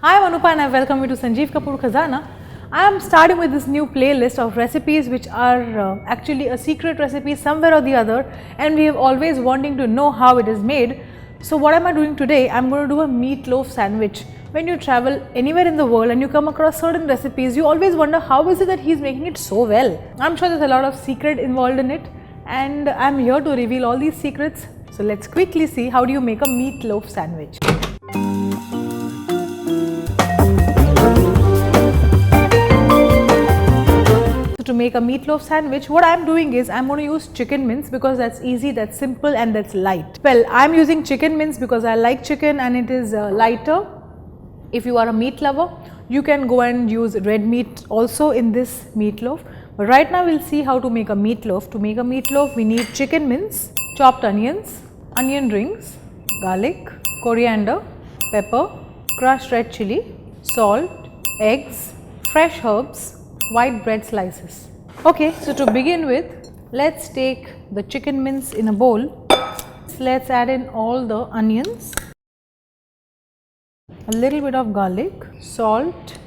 Hi, I'm Anupa and I welcome you to Sanjeev Kapoor Khazana. I am starting with this new playlist of recipes which are actually a secret recipe somewhere or the other, and we have always wanting to know how it is made. So what am I doing today? I'm going to do a meatloaf sandwich. When you travel anywhere in the world and you come across certain recipes, you always wonder how is it that he's making it so well. I'm sure there's a lot of secret involved in it, and I'm here to reveal all these secrets. So let's quickly see how do you make a meatloaf sandwich. To make a meatloaf sandwich, what I am doing is I am going to use chicken mince because that's easy, that's simple and that's light. Well, I am using chicken mince because I like chicken and it is lighter. If you are a meat lover, you can go and use red meat also in this meatloaf. But right now we will see how to make a meatloaf. To make a meatloaf, we need chicken mince, chopped onions, onion rings, garlic, coriander, pepper, crushed red chilli, salt, eggs, fresh herbs, white bread slices. Okay, so to begin with, let's take the chicken mince in a bowl. Let's add in all the onions, a little bit of garlic, salt,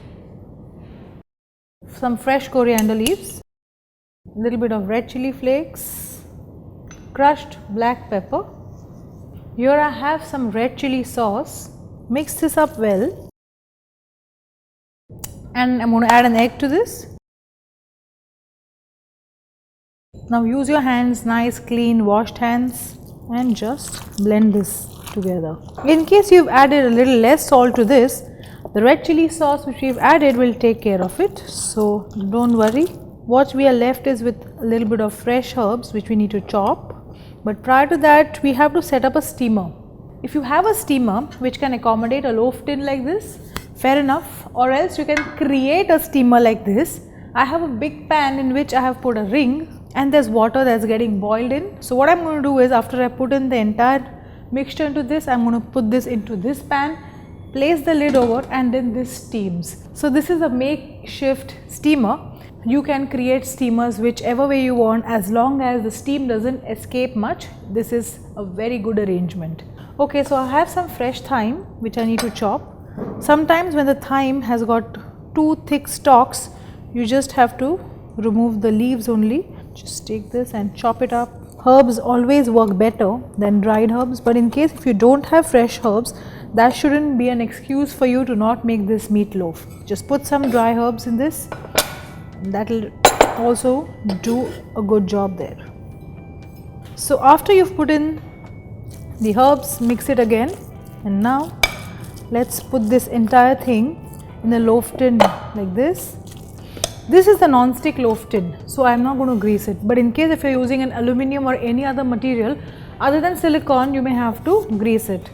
some fresh coriander leaves, a little bit of red chilli flakes, crushed black pepper. Here I have some red chilli sauce. Mix this up well. And I'm going to add an egg to this. Now use your hands, nice clean washed hands, and just blend this together. In case you've added a little less salt to this, the red chilli sauce which we've added will take care of it, so don't worry. What we are left is with a little bit of fresh herbs which we need to chop, but prior to that we have to set up a steamer. If you have a steamer which can accommodate a loaf tin like this, fair enough, or else you can create a steamer like this. I have a big pan in which I have put a ring and there's water that's getting boiled in. So what I'm going to do is, after I put in the entire mixture into this, I'm going to put this into this pan, place the lid over, and then this steams. So this is a makeshift steamer. You can create steamers whichever way you want, as long as the steam doesn't escape much. This is a very good arrangement. Okay, so I have some fresh thyme which I need to chop. Sometimes when the thyme has got too thick stalks, you just have to remove the leaves only. Just take this and chop it up. Herbs always work better than dried herbs, but in case if you don't have fresh herbs, that shouldn't be an excuse for you to not make this meatloaf. Just put some dry herbs in this. That will also do a good job there. So after you've put in the herbs, mix it again, and now let's put this entire thing in a loaf tin like this. This is the non-stick loaf tin, so I am not going to grease it, but in case if you are using an aluminium or any other material other than silicone, you may have to grease it.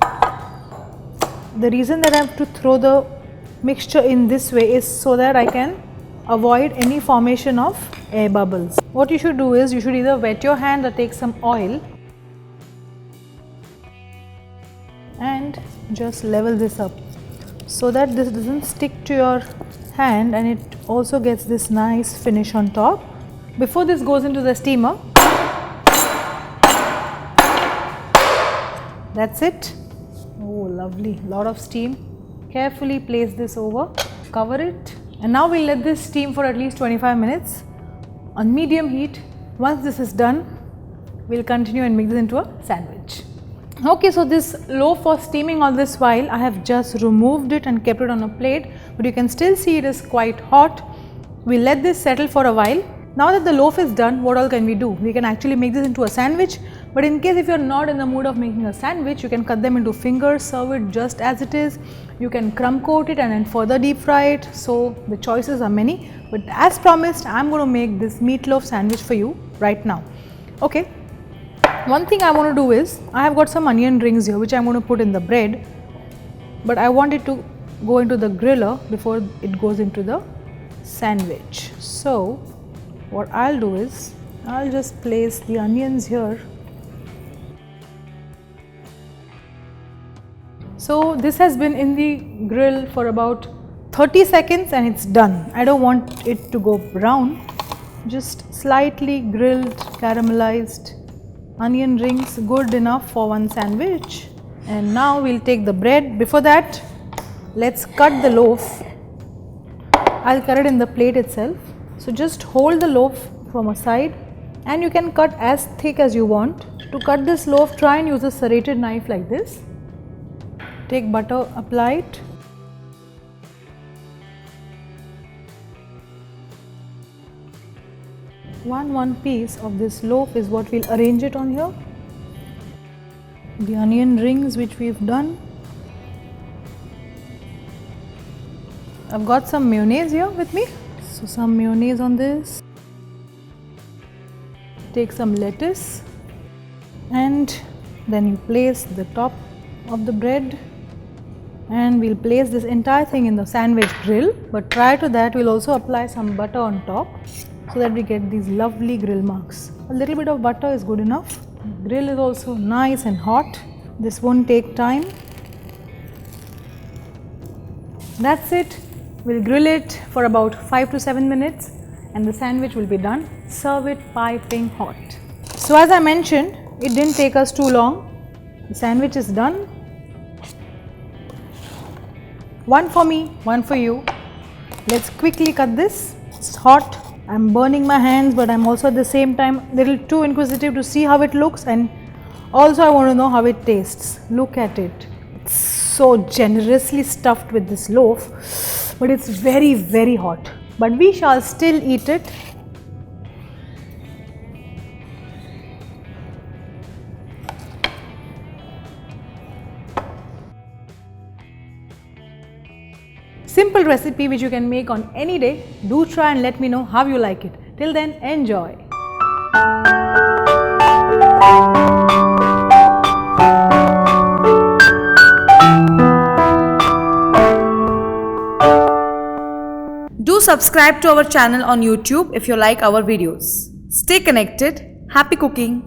The reason that I have to throw the mixture in this way is so that I can avoid any formation of air bubbles. What you should do is, you should either wet your hand or take some oil and just level this up so that this doesn't stick to your hand, and it also gets this nice finish on top. Before this goes into the steamer, that's it. Oh lovely, lot of steam. Carefully place this over, cover it, and now we'll let this steam for at least 25 minutes on medium heat. Once this is done, we'll continue and make this into a sandwich. Okay, so this loaf was steaming all this while. I have just removed it and kept it on a plate, but you can still see it is quite hot. We'll let this settle for a while. Now that the loaf is done, what all can we do? We can actually make this into a sandwich, but in case if you're not in the mood of making a sandwich, you can cut them into fingers, serve it just as it is. You can crumb coat it and then further deep fry it. So the choices are many, but as promised, I'm going to make this meatloaf sandwich for you right now. Okay. One thing I want to do is, I have got some onion rings here which I am going to put in the bread, but I want it to go into the griller before it goes into the sandwich. So what I'll do is, I'll just place the onions here. So this has been in the grill for about 30 seconds and it's done. I don't want it to go brown, just slightly grilled, caramelized onion rings, good enough for one sandwich. And now we'll take the bread. Before that, let's cut the loaf. I'll cut it in the plate itself. So just hold the loaf from a side and you can cut as thick as you want. To cut this loaf, try and use a serrated knife like this. Take butter, apply it. One piece of this loaf is what we'll arrange it on here. The onion rings which we've done. I've got some mayonnaise here with me. So some mayonnaise on this. Take some lettuce and then you place the top of the bread, and we'll place this entire thing in the sandwich grill, but prior to that we'll also apply some butter on top so that we get these lovely grill marks. A little bit of butter is good enough. The grill is also nice and hot. This won't take time. That's it. We'll grill it for about 5 to 7 minutes and the sandwich will be done. Serve it piping hot. So as I mentioned, it didn't take us too long. The sandwich is done. One for me, one for you. Let's quickly cut this. It's hot. I'm burning my hands, but I'm also at the same time a little too inquisitive to see how it looks, and also I want to know how it tastes. Look at it. It's so generously stuffed with this loaf, but it's very, very hot. But we shall still eat it. Simple recipe which you can make on any day. Do try and let me know how you like it. Till then, enjoy. Do subscribe to our channel on YouTube if you like our videos. Stay connected. Happy cooking!